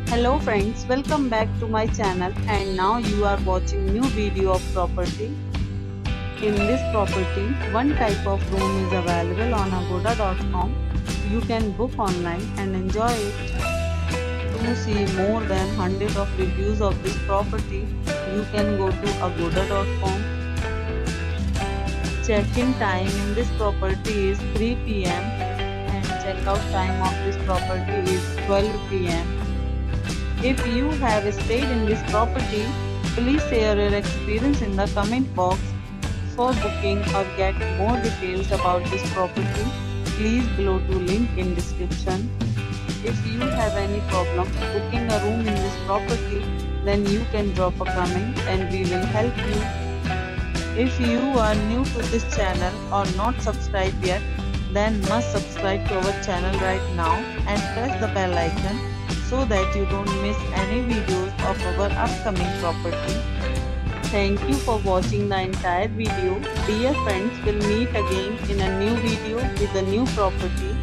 Hello friends, welcome back to my channel and now you are watching new video of property. In this property, one type of room is available on agoda.com. You can book online and enjoy it. To see more than 100 of reviews of this property, you can go to agoda.com. Check-in time in this property is 3 p.m. and check-out time of this property is 12 p.m. If you have stayed in this property, please share your experience in the comment box. For booking or get more details about this property, please below to link in description. If you have any problem booking a room in this property, then you can drop a comment and we will help you. If you are new to this channel or not subscribed yet, then must subscribe to our channel right now and press the bell icon so that you don't miss any videos of our upcoming property. Thank you for watching the entire video. Dear friends, we'll meet again in a new video with a new property.